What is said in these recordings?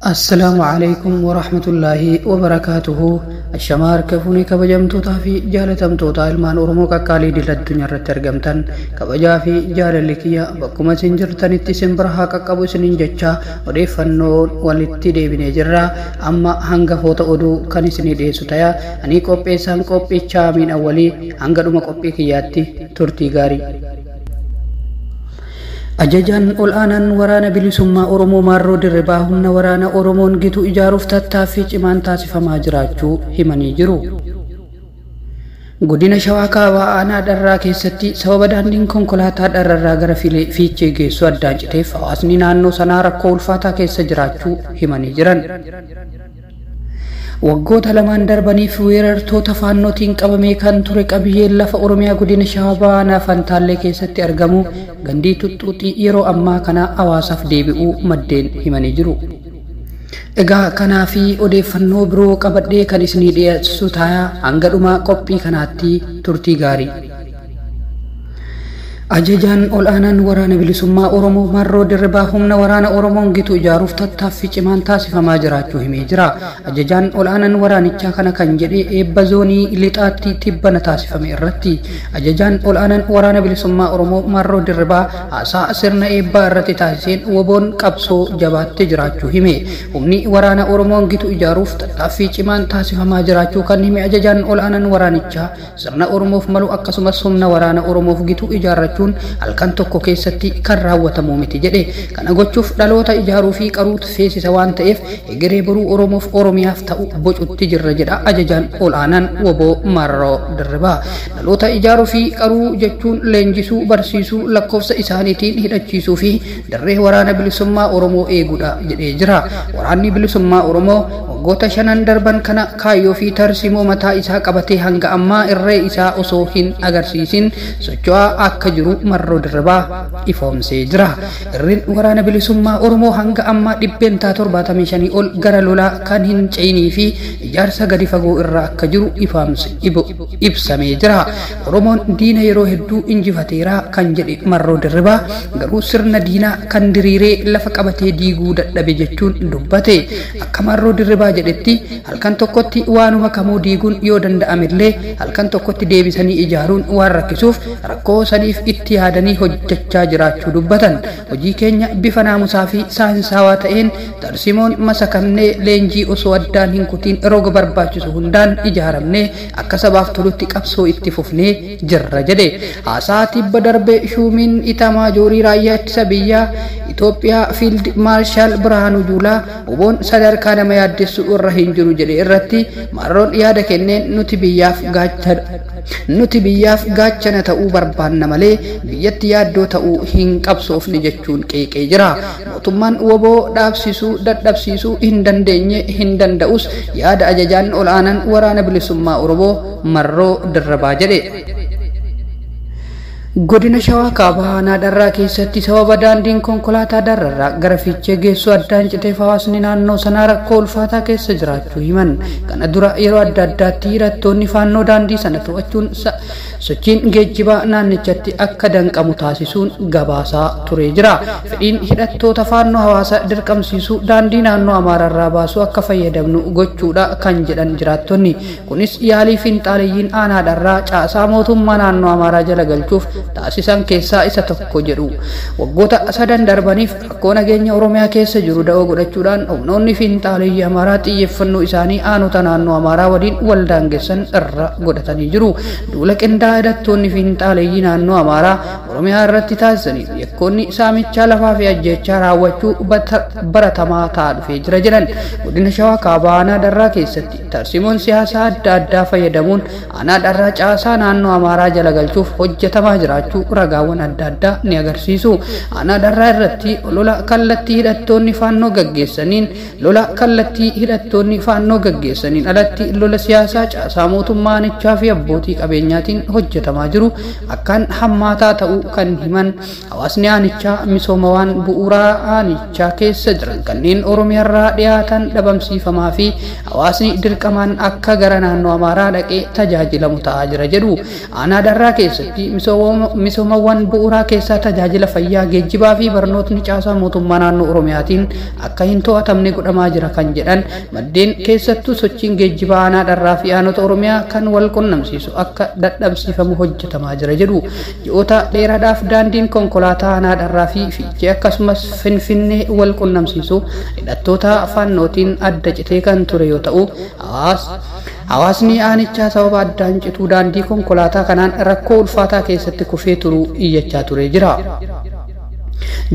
Assalamualaikum warahmatullahi wabarakatuh. Ashamar kafuni kabajamtoota fi jaalatamtoota ilmaan Oromoo qaqqaalii addunyaa irratti argamtan kabajaa fi jaalalli kiyya bakkuma isin jirtanitti isin bira haa qaqqabu isiniin jecha odeeffannoo walitti deebinee jirra. Amma hangafoota oduu kan isinii dhiyeessu ta'a. Ani qopheessaan qophichaa Amiin Awwalii hanga dhuma qophii kiyyaatti turtii gaarii. Ajajaan ol'aanaan waraana bilisummaa Oromoo Maarroo Dirribaa humna waraana Oromoon gitu ijaaruuf tattaaffii cimaan taasifamaa jiraachuu himanii jiru. Godina Shawaa Kaabaa aanaa Dharraa keessatti sababa daandiin konkolaataa Dharraa gara Fiichee geessu addaan citeef hawaasni naannoo sanaa rakkoo ulfaataa keessa jiraachuu himanii jiran. Waggoota lamaan darbaniif weerartoota faannootiin qabamee kan ture qabiyyeen lafa Oromiyaa godina Shawaa Bahaa Fantaallee keessatti argamu gandii Tuttuuxii yeroo ammaa kana hawaasaaf deebi'uu maddeen himanii jiru. Egaa kanaa fi odeeffannoo biroo qabadhee kan isinii dhiyeessu ta'a. Hanga dhuma qophii kanaatti turtii gaarii. Ajajaan ol'aanaan waraana bilisummaa Oromoo Maarroo Dirribaa humna waraana Oromoon gitu ijaaruuf tattaaffii cimaan taasifamaa jiraachuu himee jira. Ajajaan ol'aanaan waraanichaa kana kan jedhe eebba zoonii lixaatti tibbana taasifame irratti. Ajajaan ol'aanaan waraana bilisummaa Oromoo Maarroo Dirribaa haasaa sirna eebbaa irratti taasiseen woboon qabsoo jabaattee jiraachuu hime. Humni waraana Oromoon gitu ijaaruuf tattaaffii cimaan taasifamaa jiraachuu kan hime ajajaan ol'aanaan waraanichaa sirna Oromoof malu akkasumas humna waraana Oromoof gitu ijaarrachuun halkan tokko keessatti kan raawwatamu miti jedhe. Kana gochuuf dhaloota ijaaruu fi qaruutu feesisa waan ta'eef egeree boruu Oromoof Oromiyaaf ta'u bocutti jirra jedha ajajaan ol'aanaan woboo Maarroo Dirribaa. Dhaloota ijaaruu fi qaruu jechuun leenjisuu, barsiisuu, lakkoofsa isaaniitiin hidhachiisuu fi dirree waraana bilisummaa Oromoo eeguudha jedhee jira. Waraanni bilisummaa Oromoo waggoota 5 darban kana kaayyoo fi tarsimoo mataa isaa qabatee hanga ammaa irree isaa osoo hin agarsiisin socho'aa akka jiru Maarroo Dirribaa ifoomsee jira. Irreen waraana bilisummaa Oromoo hanga ammaa 75 ol gara lolaa kan hin ce'inii fi ijaarsa gadi fagoo irraa akka jiru ibsamee jira. Oromoon diina yeroo hedduu injifateera kan jedhe Maarroo Dirribaa garuu sirna diinaa kan diriiree lafa qabatee diiguu dadhabe jechuun dubbate. Akka Maarroo Dirribaa jedhetti halkan tokkotti waanuma kamuu diiguun yoo danda'amillee halkan tokkotti deebisanii ijaaruun waan rakkisuuf rakkoo saniif itti yaadanii hojjechaa jiraachuu dubbatan. Hojii keenya bifa naamusaa fi saayinsaawaa ta'een tarsimoon masakannee leenjii osoo addaan hin kutiin roga barbaachisu hundaan ijaaramnee akka sabaaf tolutti qabsoo itti fufnee jirra jedhe. Haasaa tibba darbe shuumiin Itamaajorii raayyaa ittisa biyyaa Itoophiyaa Fiild Maarshaal Birhaanuu Juulaa woboon sadarkaa nama yaaddessu irra hin jiru jedhe irratti Maarroon yaada kenneen nuti biyyaaf gaachana ta'uu barbaanna malee biyyatti yaaddoo ta'uu hin qabsoofne jechuun qeeqee jira. Mootummaan woboo dhaabsisuu dadhabsiisuu hin dandeenye hin danda'us yaada ajajaan ol'aanaan waraana bilisummaa Oromoo Maarroo Dirribaa jedhe. Godina Shawaa Kaabaa aanaa Dharraa keessatti sababa daandiin konkolaataa Dharraa gara Fiichee geessu addaan citeef hawaasni naannoo sanaa rakkoo ulfaataa keessa jiraachuu himan. Kana dura yeroo adda addaatti hidhattoonni faannoo daandii sana to'achuun sochiin geejjibaa naannichatti akka danqamu taasisuun gabaasaa turee jira. Fedhiin hidhattoota faannoo hawaasa dirqamsiisuu daandii naannoo Amaararraa baasuu akka fayyadamnu gochuudha kan jedhan jiraattonni. Kunis yaalii fiinxaaleeyyiin aanaa Dharraa caasaa mootummaa naannoo Amaaraa jala galchuuf taasisan keessaa isa tokko jedhu. Waggoota 3 darbaniif rakkoo nageenya Oromiyaa keessa jiru da'oo godhachuudhaan humnoonni fiinxaaleeyyii Amaaraa xiyyeeffannoo isaanii aanota naannoo Amaaraa waliin wal daangessan irra godhatanii jiru. Duula qindaa'aa hidhattoonni fiinxaaleeyyii naannoo Amaaraa Oromiyaa irratti taasisaniif yakkoonni saamichaa lafaa fi ajjeechaa raawwachuu baratamaa ta'aa dhufee jira jedhan. Godina Shawaa Kaabaa aanaa Dharraa keessatti tarsimoon siyaasaa adda addaa fayyadamuun aanaa Dharraa caasaa naannoo Amaaraa jala galchuuf hojjetamaa jira. Ragaawwan adda addaa ni agarsiisu. Aanaa Dharraa irratti lola kallattii hidhattoonni faannoo gaggeessaniin alatti lola siyaasaa caasaa mootummaa aanichaa fi abbootii qabeenyaatiin hojjetamaa jiru akkaan hammaataa ta'uu kan himan. Hawaasni aanichaa misoomawwan bu'uuraa aanichaa keessa jiran kanneen Oromiyaarraa dhiyaatan dhabamsiifamaa fi hawaasni dirqamaan akka gara naannoo Amaaraa dhaqee tajaajilamu ta'aa jira jedhu. Aanaa Dharraa keessatti misooma misoomawwan bu'uuraa keessaa tajaajila fayyaa, geejjibaa fi barnootni caasaa mootummaa naannoo Oromiyaatiin akka hin to'atamne godhamaa jira kan jedhan maddeen keessattuu sochiin geejjibaa aanaa dharraa fi aanota Oromiyaa kan wal qunnamsiisu akka dadhabsiifamu hojjetamaa jira jedhu. Ji'oota dheeraadhaaf daandiin konkolaataa aanaa dharraa fi Fiichee akkasumas Finfinnee wal qunnamsiisu hidhattoota faannootiin adda citee kan ture yoo ta'u, hawaasni aanichaa sababa addaan cituu daandii konkolaataa kanaan rakkoo ulfaataa keessatti kufee turuu iyyachaa ture jira.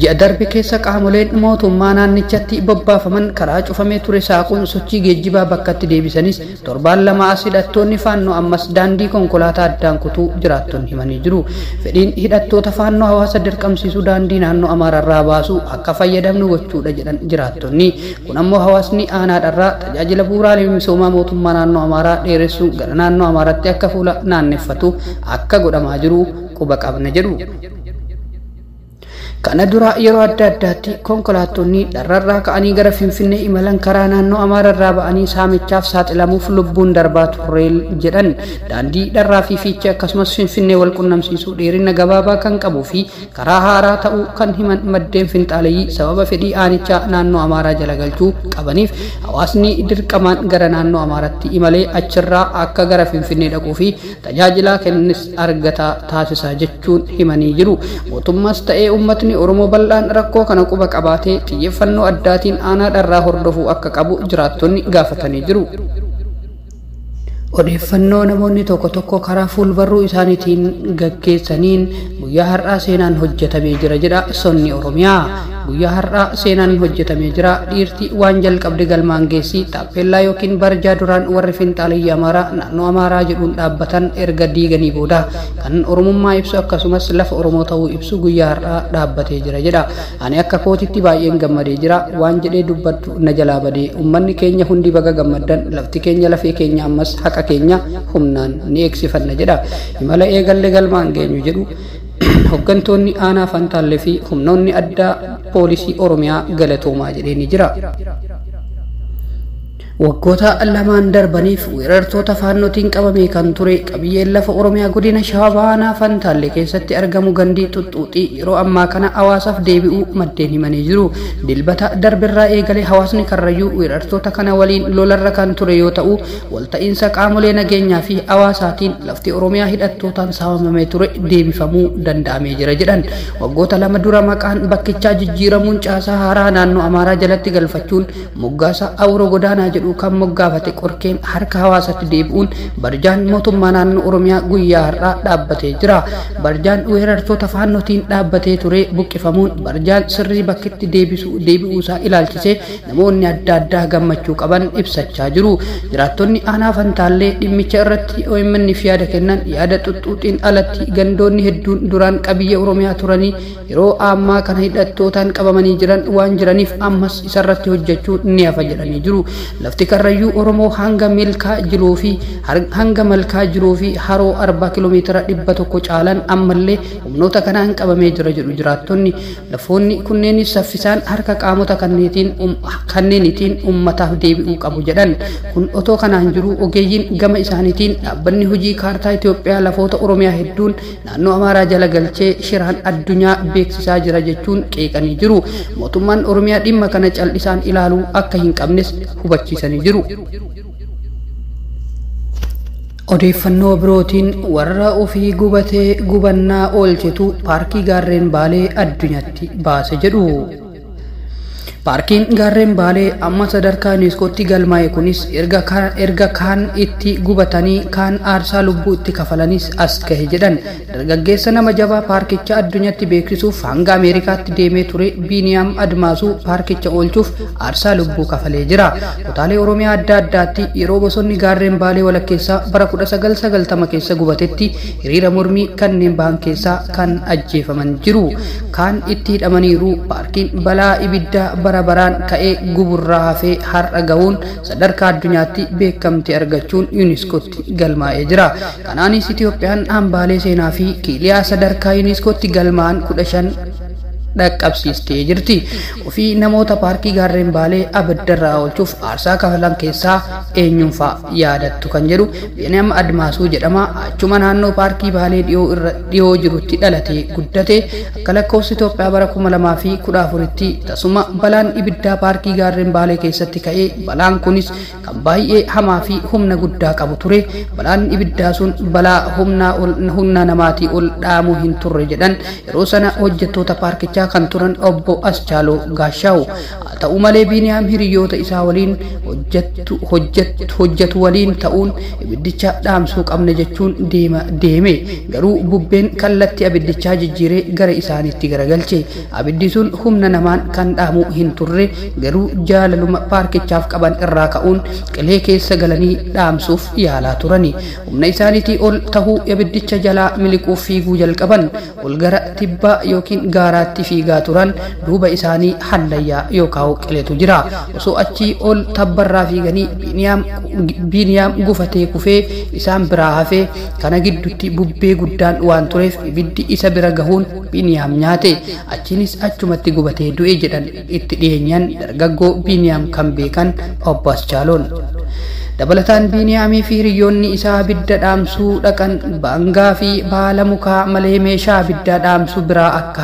Ji'a darbe keessa qaamoleen mootummaa naannichatti bobbaafaman karaa cufamee ture saaquun sochii geejjibaa bakkatti deebisanis torbaan lama as hidhattoonni faannoo ammas daandii konkolaataa addaan kutuu jiraattonni himanii jiru. Fedhiin hidhattoota faannoo hawaasa dirqamsiisuu daandii naannoo Amaararraa baasuu akka fayyadamnu gochuudha jedhan jiraattonni. Kun ammoo hawaasni aanaadharraa tajaajila bu'uuraalee misoomaa mootummaa naannoo Amaaraa dheeressuu gara naannoo Amaaratti akka fuula naanneffatu akka godhamaa jiru quba qabna jedhu. Kana dura yeroo adda addaatti konkolaattonni dharrarraa ka'anii gara Finfinnee imalan karaa naannoo Amaararraa ba'anii saamichaaf saaxilamuuf lubbuun darbaa turre jedhan. Daandii dharraa fi Fiichee akkasumas Finfinnee wal qunnamsiisuu dheerina gabaabaa kan qabuu fi karaa haaraa ta'uu kan himan maddeen finxaaleyyii sababa fedhii aanichaa naannoo Amaaraa jala galchuu qabaniif hawaasni dirqamaan gara naannoo Amaaraatti imalee achirraa akka gara Finfinnee dhaquu fi tajaajila kennis argataa taasisaa jechuun himanii jiru. Mootummaas ta'ee uummatni Oromoo bal'aan rakkoo kana quba qabaatee xiyyeeffannoo addaatiin aanaa dharraa hordofuu akka qabu jiraattonni gaafatanii jiru. Odeeffannoo namoonni tokko tokko karaa fuulbarruu isaaniitiin gaggeessaniin guyyaa har'aa seenaan hojjetamee jira jedha Sonni Oromiyaa. Guyyaa har'aa seenaan hojjetamee jira. Dhiirti waan jalqabde galmaan geessi taappellaa yookiin barjaa duraan warri finxaaleyyii Amaaraa naannoo Amaaraa jedhuun dhaabbatan erga diiganii booda kan Oromummaa ibsu akkasumas lafa Oromoo ta'uu ibsu guyyaa har'aa dhaabbatee jira jedha. Ani akka kootitti baay'een gammadee jira. Waan jedhee dubbadhu na jalaa badee uummanni keenya hundi baga gammaddan lafti keenya lafee keenya ammas haqa keenya humnaan ni eegsifanna jedha. Imala eegalle galmaan geenyu jedhu hooggantoonni aanaa Fantaallee fi humnoonni addaa poolisii Oromiyaa galatoomaa jedhee ni jira. Waggoota lamaan darbaniif weerartoota faannootiin qabamee kan ture qabiyyeen lafa Oromiyaa godina Shawaa Bahaa Fantaallee keessatti argamu gandii Xuxxuuxii yeroo ammaa kana hawaasaaf deebi'uu maddeen himanii jiru. Dilbata darbirraa eegalee hawaasni Karrayyuu weerartoota kana waliin lolarra kan ture yoo ta'u, walta'iinsa qaamolee nageenyaa fi hawaasaatiin lafti Oromiyaa hidhattootaan saamamee ture deebifamuu danda'amee jira jedhan. Waggoota lama dura maqaan bakkichaa jijjiiramuun caasaa haaraa naannoo Amaaraa jalatti galfachuun moggaasa Awuroo Godaanaa jedhu kan moggaafate qorkeen harka hawaasatti deebi'uun barjaan mootummaa naannoo Oromiyaa guyyaa har'aa dhaabbatee jira. Barjaan weerartoota faannootiin dhaabbatee ture buqqifamuun barjaan sirrii bakkitti deebi'uusaa ilaalchisee namoonni adda addaa gammachuu qaban ibsachaa jiru. Jiraattonni aanaa Fantaallee dhimmicha irratti OMN'f yaada kennan yaada Xuxxuuxiin alatti gandoonni hedduun duraan qabiyyee Oromiyaa turanii yeroo ammaa kana hidhattootaan qabamanii jiran waan jiraniif ammas isarratti hojjechuun ni hafa jedhanii jiru. Lafti Karrayyuu Oromoo hanga malkaa jiruu fi haroo 40 kiiloomeetira 100 caalan ammallee humnoota kanaan qabamee jira jedhu jiraattonni. Lafoonni kunneenis saffisaan harka qaamota kanneenitiin ummataaf deebi'uu qabu jedhan. Kun otoo kanaan jiru ogeeyyiin gama isaaniitiin dhaabbanni hojii kaartaa Itoophiyaa lafoota Oromiyaa hedduun naannoo Amaaraa jala galchee shiraan addunyaa beeksisaa jira jechuun qeeqanii jiru. Mootummaan Oromiyaa dhimma kana cal'isaan ilaaluu akka hin qabnes hubachiisanii jiru. Odeeffannoo birootiin warra ofii gubatee gubannaa oolchetu paarkii gaarreen Baalee addunyaatti baase jedhu. Paarkiin gaarreen Baalee amma sadarkaa UNESCOtti galmaa'e kunis erga kaan itti gubatanii kaan aarsaa lubbuu itti kafalanis as gahe jedhan. Dargaggeessa nama jabaa paarkicha addunyaatti beeksisuuf hanga Ameerikaatti deemee ture Biiniyaam Admaasuu paarkicha oolchuuf aarsaa lubbuu kafalee jira. Kutaalee Oromiyaa adda addaatti yeroo bosonni gaarreen Baalee walakkeessaa bara 1990 keessa gubatetti hiriira mormii kanneen bahan keessaa kan ajjeefaman jiru. Kaan itti hidhamaniiru. Paarkiin balaa ibiddaa bara baraan ka'ee guburraa hafee har'a gahuun sadarkaa addunyaatti beekamtii argachuun UNESCOtti galmaa'ee jira. Kanaanis Itoophiyaan hambaalee seenaa fi kiiliyaa sadarkaa UNESCOtti galmaa'an 15 dhaqqabsiistee jirti. Ofii namoota paarkii gaarreen baalee abiddarraa oolchuuf aarsaa kafalan keessaa eenyuunfaa yaadattu kan jedhu Biniyaam Admaasuu jedhama. Achuma naannoo paarkii baalee dhiyoo jirutti dhalatee guddate. Akka lakkoofsa Itoophiyaa bara 2014tti tasuma balaan ibiddaa paarkii gaarreen baalee keessatti ka'ee balaan kunis kan baay'ee hamaa fi humna guddaa qabu ture. Balaan ibiddaa sun balaa humna namaatii ol dhaamuu hin turre jedhan yeroo sana hojjettoota paarkichaa kan turan obbo Aschaaloo Gaashaawu. Haa ta'u malee Biniyaam hiriyoota isaa waliin hojjetu waliin ta'uun ibiddicha dhaamsuu qabna jechuun deeme. Garuu bubbeen kallattii abiddichaa jijjiiree gara isaaniitti garagalche. Abiddi sun humna namaan kan dhaamu hin turre garuu jaalaluma paarkichaaf qaban irraa ka'uun qilee keessa galanii dhaamsuuf yaalaa turani. Humna isaaniitii ol tahuu abiddicha jalaa miliquuf fiiguu jalqaban. Ol gara tibbaa yookiin gaaraatti fiigaa turan duuba isaanii hallayyaa yookaan qileetu jira. Osoo achii ol tabbarraa fiiganii Biniyaam gufatee kufee isaan biraa hafee kana gidduutti bubbee guddaan waan tureef ibiddi isa bira gahuun Biniyaam nyaate. Achiinis achumatti gubatee du'e jedhan itti dhiyeenyaan dargaggoo Biniyaam kan beekan obbo Aschaaloon. Dabalataan Biniyaamii fi hiriyoonni isaa abidda dhaamsuu dhaqan baangaa fi baala mukaa malee meeshaa abiddaa dhaamsuu biraa akka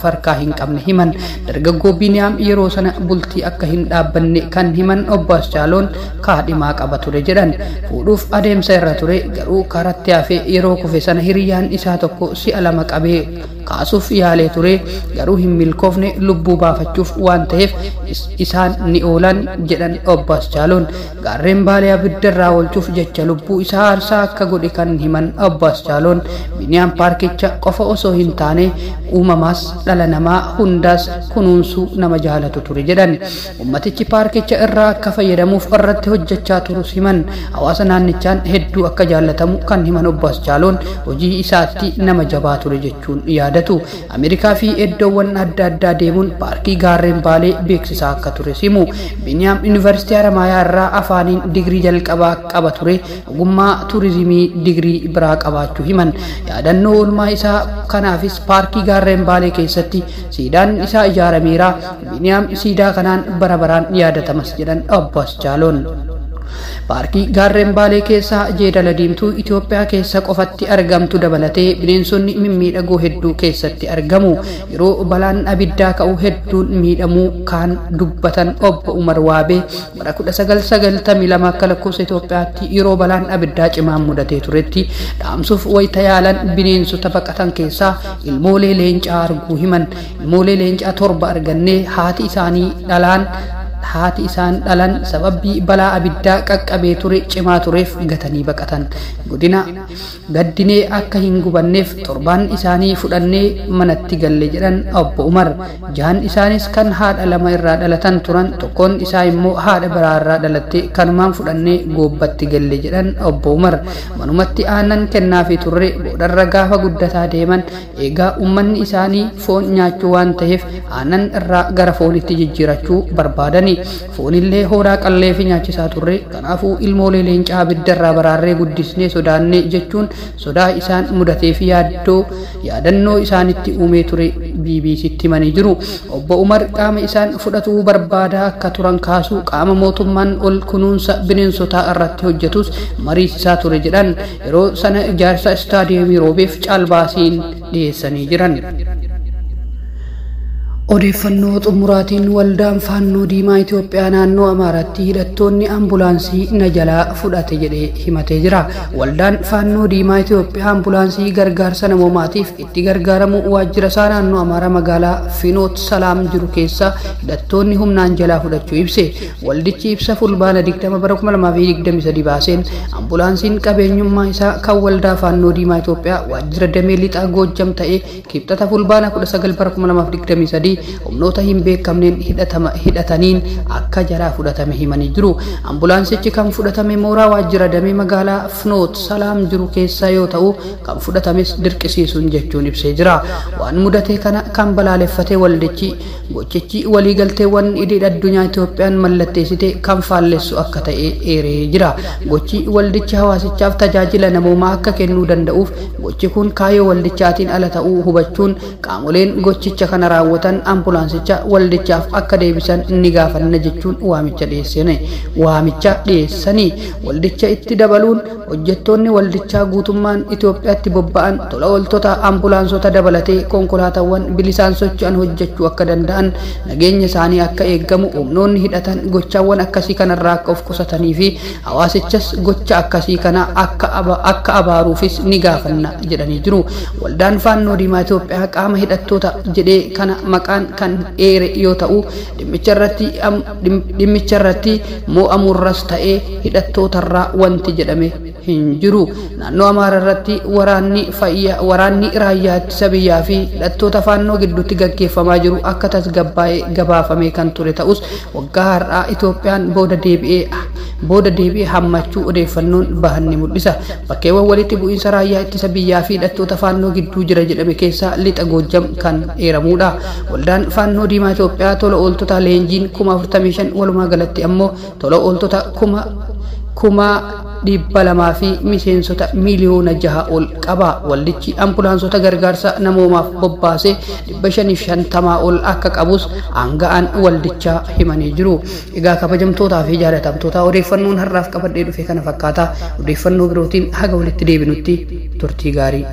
harkaa hin qabne himan. Dargaggoo Biniyaam yeroo sana bultii akka hin dhaabbanne kan himan obbo Aschaaloon kaadhimaa qaba ture jedhan. Fuudhuuf adeemsa irra ture garuu karatti hafee yeroo kufe sana hiriyaan isaa tokko si'a lama qabee kaasuuf yaalee ture garuu hin milkoofne lubbuu baafachuuf waan ta'eef isaan ni oolan jedhan obbo Aschaaloon. Gaarreen baalee abiddarraa oolchuuf jecha lubbuu isaa aarsaa akka godhe kan himan obbo Aschaaloon Biniyaam paarkicha qofa osoo hin taane uumamaas dhala namaa hundaas kunuunsuu nama jaalatu ture jedhan. Ummatichi paarkicha irraa akka fayyadamuuf irratti hojjechaa turus himan. Hawaasa naannichaan hedduu akka jaallatamu kan himan obbo Aschaaloon hojii isaatti nama jabaa ture jechuun yaadatu. Ameerikaa fi iddoowwan adda addaa deemuun paarkii gaarreen baalee beeksisaa akka ture himu. Biniyaam Yuunivarsiitii Haramaayaa irraa afaaniin digrii jalqabaa qaba ture. Ogummaa turizimii digrii biraa qabaachuu himan. Yaadannoo oolmaa isaa kanaafis paarkii gaarreen baalee keessatti siidaan isaa ijaarameera. Biniyaam siidaa kanaan bara baraan yaadatamas jedhan obbo Aschaaloon. Paarkii gaarreen baalee keessaa jeedala diimtuu Itoophiyaa keessa qofatti argamtu dabalatee bineensonni mimmiidhagoo hedduu keessatti argamu. Yeroo balaan abiddaa ka'u hedduun miidhamuu kan dubbatan obbo Umar Waabee bara 1992 akka lakkoofsa Itoophiyaatti yeroo balaan abiddaa cimaan mudatee turetti dhaamsuuf wayita yaalan bineensota baqatan keessaa ilmoolee leencaa arguu himan. Ilmoolee leencaa 7 argannee haati isaan dhalan sababii balaa abiddaa qaqqabee ture cimaa tureef gatanii baqatan. Gaddinee akka hin gubanneef 7 isaanii fudhannee manatti galle jedhan obbo Umar. 6 isaanis kan haadha 2 irraa dhalatan turan, tokkoon isaa immoo haadha biraa irraa dhalatte kanumaan fudhannee goobbatti galle jedhan obbo Umar. Manumatti aannan kennaafi turre boodarra gaafa guddataa deeman eegaa ummanni isaanii foon nyaachuu waan ta'eef aannan irraa gara foonitti jijjiirachuu barbaadani. Foonillee hoolaa qalleefi nyaachisaa turre. Kanaafuu ilmoolee leencaa abiddarraa baraarree guddisnee sodaannee jechuun sodaa isaan mudatee fi yaadannoo isaanitti uumee ture BBCtti himanii jiru. Obbo Umar qaama isaan fudhatuu barbaadaa akka turan kaasuu qaama mootummaan ol kunuunsa bineensotaa irratti hojjetus mariisisaa ture jedhan. Yeroo sana ijaarsa istaadiyeemii roobeef caalbaasiin dhiyeessanii jiran. Odeeffannoo xumuraatiin waldaan Faannoo Diimaa Itoophiyaa naannoo Amaaraatti hidhattoonni ambulaansii na jalaa fudhate jedhee himatee jira. Waldaan Faannoo Diimaa Itoophiyaa ambulaansii gargaarsa namoomaatiif itti gargaaramu waajjira isaa naannoo Amaaraa magaalaa Finoot Salaam jiru keessa hidhattoonni humnaan jalaa fudhachuu ibse. Waldichi ibsa fulbaana 20 bara 2023 baaseen ambulaansiin qabeenyummaa isaa kan waldaa Faannoo Diimaa Itoophiyaa waajjira damee lixaa Goojjam ta'ee kibxata fulbaana 19 bara 2023 humnoota hin beekamneen hidhataniin akka jaraa fudhatame himanii jiru. Ambulaansichi kan fudhatame mooraa waajjira damee magaalaa Fnoot Salaam jiru keessa yoo ta'u kan fudhatames dirqisiisuun jechuun ibsee jira. Waan mudate kana kan balaaleffate waldichi gochichi waliigalteewwan idil addunyaa Itoophiyaan mallatteessite kan faallessu akka ta'e eeree jira. Gochi waldichi hawaasichaaf tajaajila namoomaa akka kennuu danda'uuf gochi kun kaayyoo waldichaatiin ala ta'uu hubachuun qaamoleen gochicha kana raawwatan ambulaansicha waldichaaf akka deebisan ni gaafanna jechuun waamicha dhiyeessanii waldicha itti dabaluun hojjettoonni waldichaa guutummaan Itoophiyaatti bobba'an tola ooltota ambulaansota dabalatee konkolaataawwan bilisaan socho'an hojjechuu akka danda'an nageenya isaanii akka eeggamu humnoonni hidhatan gochaawwan akkasii kanarraa akka of qusatanii fi hawaasichas gocha akkasii kana akka abaaruufis ni gaafanna jedhanii jiru. Waldaan Faannoo Diimaa Itoophiyaa qaama hidhattoota jedhee kana maqaan kan eere yoo ta'u dhimmicha irratti mo'amurras ta'ee hidhattootarraa wanti jedhame hin jiru. Naannoo Amaaraa irratti waraanni raayyaa ittisa biyyaa fi hidhattoota faannoo gidduutti gaggeeffamaa jiru akka tasgabbaa'ee gabaafamee kan ture ta'us waggaa har'aa Itoophiyaan booda deebi'ee hammachuu odeeffannoon bahan ni mul'isa. Bakkeewwan walitti bu'iinsa raayyaa ittisa biyyaa fi hidhattoota faannoo gidduu jira jedhame keessaa lixa Goojjam kan eeramudha. Waldaan Faannoo Diimaa Itoophiyaa tola ooltota leenjiin 45,000 walumaa galatti ammoo tola ooltota 200,000 fi miseensota miliyoona 6 ol qaba. Waldichi ambulaansota gargaarsa namoomaaf bobbaasee 550 ol akka qabus aanga'aan waldichaa himanii jiru. Egaa kabajamtootaa fi jaalatamtoota odeeffannoon har'aaf qabadhee dhufe kana fakkaata. Odeeffannoo birootiin haga walitti deebinutti turtii gaarii.